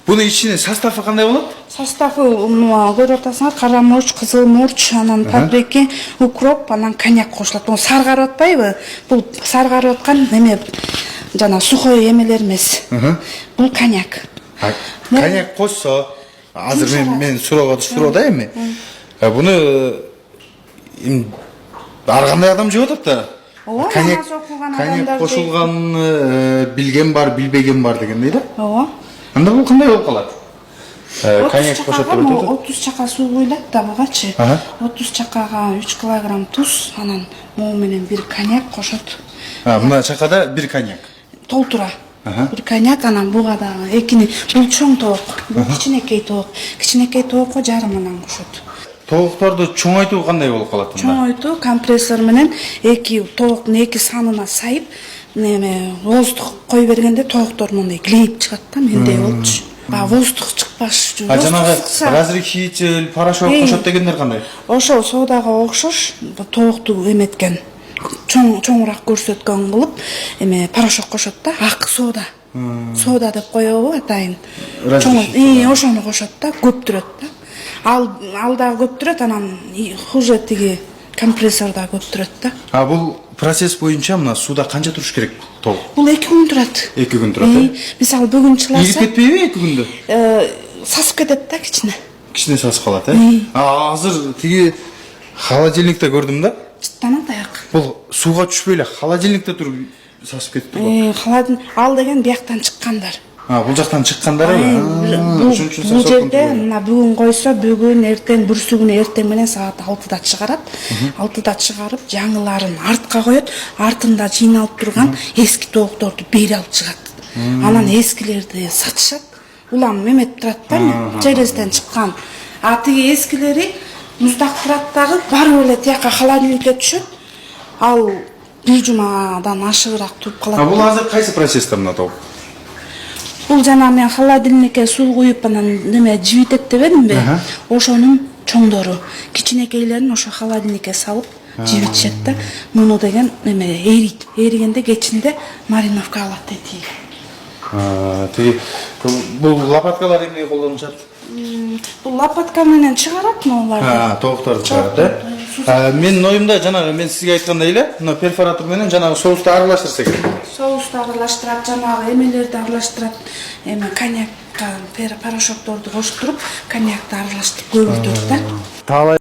Bunun içine составы кандай болот? Составы көрүп атасыңар, кара мурч, кызыл мурч, анан паприка, укроп, анан коньяк кошулат. Бул саргарып атпайбы? Бул саргарып аткан неме жана сухой эмелер эмес. Бул коньяк. Коньяк кошсо, азыр мен суроого түшүп да эми. Буну ар кандай адам жеп атат да. Коньяк кошулган билген бар, билбеген бар дегендей да. Ооба. Анда бул кандай болуп калат? Коньяк кошот деп атат. 30 чака суу куйлат да бугачы. 30 чакага 3 килограмм туз, анан могу менен бир коньяк кошот. Мына чакада бир коньяк. Толтура. Бир коньяк, анан буга дагы экини, бул чоң тоок, бул кичинекей тоок. Кичинекей тоокко жарым анан кошот. Тоокторду чоңойтуу кандай болуп калат анда? Чоңойтуу компрессор менен эки тооктун эки санына сайып, неме воздух кой бергенде тооктор мындай клейип чыгат да, мендей болчу. Воздух чыкпаш үчүн. Жанагы разрыхитель, порошок кошот дегендер кандай? Ошол содага окшош, тоокту эметкен, чоңураак көрсөткөн кылып, эме порошок кошот да, ак сода. Сода деп коебу атайын. Ошону кошот да, көптүрөт да. Ал дагы көптүрөт, анан хуже тиги компрессор да көптүрөт да. Бул процесс боюнча мына сууда канча туруш керек тоок? Бул 2 күн турат. 2 күн турат. Мисалы бүгүн чыласа. Ирип кетпейби 2 күндө? Сасып кетет да кичине. Кичине сасып калат, Азыр тиги холодильникте көрдүм да. Чыттанат аяк. Бул сууга түшпөй эле холодильникте туруп сасып кетти го. Ал деген бияктан чыккандар. Бул жактан чыккандар бул жерде мына бүгүн койсо, бүгүн эртең бүрсүгүн эртең менен саат 6-да чыгарат. 6-да чыгарып, жаңыларын артка коет, артында жыйналып турган эски тоокторду бери алып чыгат. Анан эскилерди сатышат. Улам эмет турат да, черезден чыккан. Тиги эскилери муздак турат дагы, барып эле тияка холодильникке түшөт. Ал бир жумадан ашыгыраак туруп калат. Бул азыр кайсы процессте мына тоок? Бул жана мен холодильникке суу куюп анан неме жибитек дебедимби? Ошонун чоңдору. Кичинекейлерин ошо холодильникке салып жибитишет да. Муну деген неме эрийт. Эригенде кечинде мариновка алат дейт. Тиги бул лопаткалар эмне колдонулат? Бул лопатка менен чыгарат муларды. Тоокторду чыгарат, Менин оюмда жанагы мен сизге айткандай эле, мына перфоратор менен жанагы соусту аралаштырса керек. Соусту аралаштырат, жанагы эмелерди аралаштырат. Эме коньякка порошокторду коштуруп, коньякты аралаштырып көбүйтөт да.